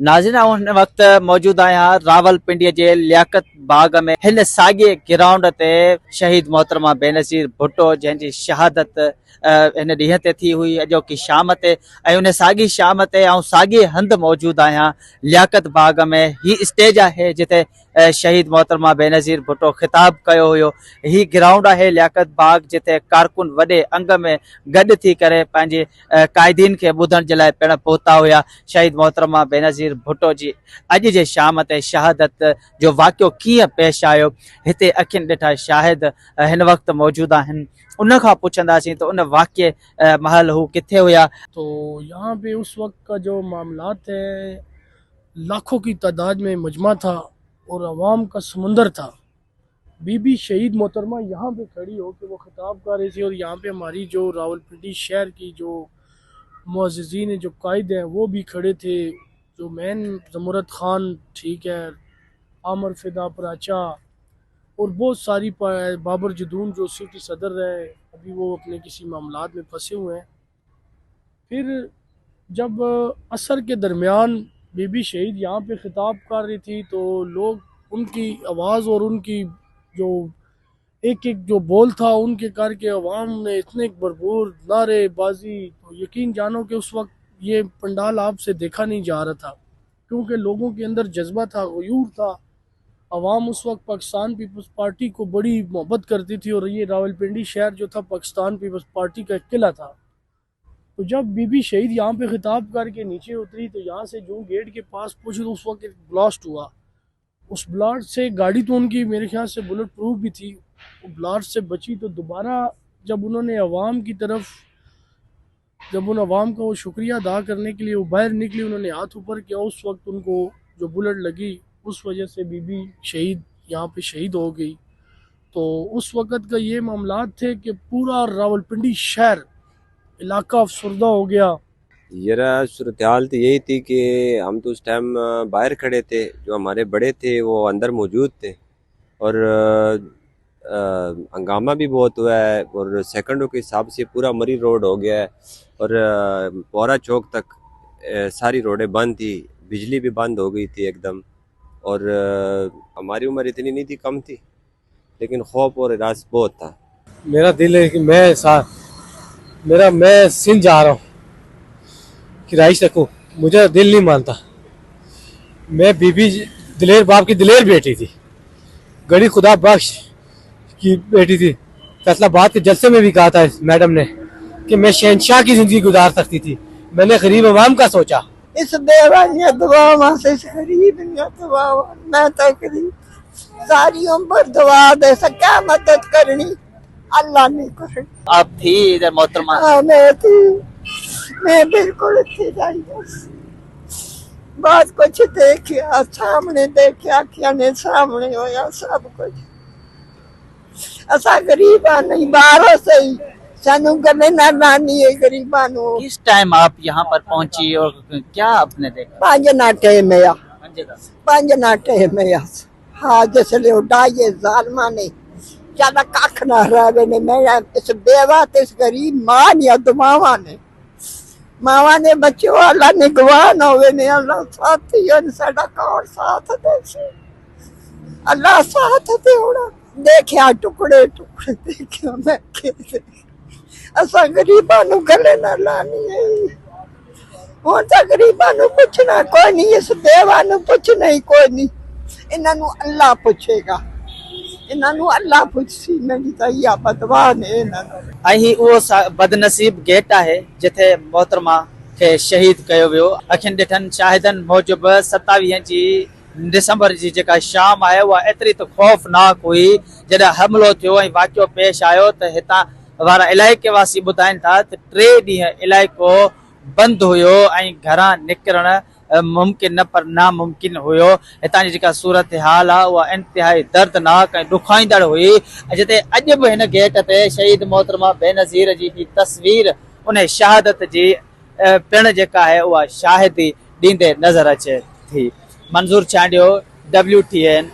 नाज़रीन हिन वक्त मौजूद आहियां रावलपिंडी जे लियाकत बाग में। हिन साॻिए ग्राउंड ते शहीद मोहतरमा बेनज़ीर भुट्टो जंहिंजी शहादत हिन ॾींहं ते थी हुई अॼोकी शाम ते, ऐं उन साॻी शाम ते साॻिए हंधि मौजूद आहियां लियाकत बाग में। ही स्टेज आहे जिते शहीद मोहतरमा बेनज़ीर भुट्टो खिताब कयो हुयो। ही ग्राउंड आहे लियाकत बाग जिते कारकुन वॾे अंग में गॾु थी करे पंहिंजे क़ाइदीन खे ॿुधण जे लाइ पिण पहुता हुया। शहीद मोहतरमा बेनज़ीर भुट्टो जी अॼु जे शाम ते शहादत जो वाक़ियो कीअं पेश आयो, हिते अखियुनि ॾिठा शाहिद हिन वक़्तु मौजूद आहिनि। उन खां पुछंदासीं तो उन वाक़िए महल हू किथे हुया। तो यहाँ पे उस वक्त का जो मामलात है, लाखों की तादाद में मजमा था और अवाम का समंदर था। बीबी शहीद मोहतरमा यहाँ पे खड़ी हो के वो खिताब कर रही थी और यहाँ पे हमारी जो रावलपिंडी शहर की जो मुअज़्ज़िज़ीन जो कायद हैं वो भी खड़े थे। जो मैन ज़मुरत खान, ठीक है, आमर फिदा पराचा और बहुत सारी बाबर जदून जो सिटी सदर रहे, अभी वो अपने किसी मामलात में फंसे हुए हैं। फिर जब असर के दरमियान बीबी शहीद यहाँ पे खिताब कर रही थी तो लोग उनकी आवाज़ और उनकी जो एक एक जो बोल था उनके करके अवाम ने इतने भरपूर नारेबाजी, तो यकीन जानो कि उस वक्त ये पंडाल आपसे देखा नहीं जा रहा था, क्योंकि लोगों के अंदर जज्बा था, गयूर था। अवाम उस वक्त पाकिस्तान पीपल्स पार्टी को बड़ी मोहब्बत करती थी और ये रावलपिंडी शहर जो था पाकिस्तान पीपल्स पार्टी का एक किला था। तो जब बीबी शहीद यहाँ पे खिताब करके नीचे उतरी तो यहाँ से जो गेट के पास पहुँची तो उस वक्त एक ब्लास्ट हुआ। उस ब्लास्ट से गाड़ी तो उनकी मेरे ख्याल से बुलेट प्रूफ भी थी, वो ब्लास्ट से बची। तो दोबारा जब उन्होंने अवाम की तरफ, जब उन अवाम का वो शुक्रिया अदा करने के लिए वो बाहर निकली, उन्होंने हाथ ऊपर किया, उस वक्त उनको जो बुलेट लगी उस वजह से बीबी शहीद यहाँ पे शहीद हो गई। तो उस वक़्त का ये मामलात थे कि पूरा रावलपिंडी शहर इलाका अफसरदा हो गया। यरा सूरत हाल तो यही थी कि हम तो उस टाइम बाहर खड़े थे, जो हमारे बड़े थे वो अंदर मौजूद थे और हंगामा भी बहुत हुआ है और सेकंडों के हिसाब से पूरा मरी रोड हो गया है और पौरा चौक तक सारी रोडें बंद थी, बिजली भी बंद हो गई थी एकदम। और हमारी उम्र इतनी नहीं थी, कम थी, लेकिन खौफ और इरास बहुत था। मेरा दिल है कि मैं सिंध जा रहा हूँ कि राइश रखूँ, मुझे दिल नहीं मानता। मैं बीबी दिलेर बाप की दिलेर बेटी थी, गड़ी खुदा बख्श की बेटी थी। फैसलाबाद के जलसे में भी कहा था मैडम ने कि मैं शहनशाह की जिंदगी गुजार सकती थी। मैंने गरीब अवाम का सोचा। इस बेवानिया दुआओं से गरीब दुआओं मैं तो गरीब सारी उम्र दुआ दे सका मदद करनी, अल्लाह नहीं करनी। आप थी इधर मोहतरमा? हाँ मैं थी, मैं बिल्कुल थी जाई, बहुत कुछ देखा, सामने देखा, अखियां ने सामने होया सब कुछ। असा गरीबा नहीं बाहरों से ही सानू करने ना नानी है गरीबा नो। किस टाइम आप यहाँ पर पहुंची और क्या आपने देखा? पांच नाटे में हाँ जिसले उठाइए जालमा ने ज्यादा कख ना रहे ने। मैं इस बेवा इस गरीब मां या दुमावा ने मावा ने बच्चों अल्लाह ने गवान होवे ने, अल्लाह साथी है साडा कौन साथ दे से, अल्लाह साथ दे होना। देखिया टुकड़े टुकड़े देखिया मैं के असा गरीबा नु गले ना लानी है। हुण तां गरीबा नु पुछना कोई नहीं, इस बेवा नु पुछना ही कोई नहीं, इन्हां नु अल्लाह पुछेगा, इन्हां नु अल्लाह पुछसी। मेरी तां इहा बदवा ने इन्हां नु। ऐं उहो बदनसीब गेट आहे जिथे मोहतरमा खे शहीद कयो वियो। अखियुनि ॾिठनि शाहिदनि मूजिबि 27 दिसंबर जी जेका शाम आहे उहा एतिरी त ख़ौफ़नाक हुई। जॾहिं हमिलो थियो ऐं वाक़ियो पेश आयो त हितां वारा इलाइक़े वासी ॿुधाइनि था त 3 ॾींहं इलाइक़ो बंदि हुयो ऐं घरां निकिरणु मुमकिन न पर नामुमकिन हुयो। हितां जी जेका सूरत हाल आहे उहा इंतिहाई दर्दनाक ऐं ॾुखाईंदड़ हुई। जिते अॼु बि हिन गेट ते शहीद मोहतरमा बेनज़ीर जी ही तस्वीर उन शहादत जी पिण जेका आहे उहा शाहिदी ॾींदे नज़र अचे थी। मंज़ूर चांडियो, WTN।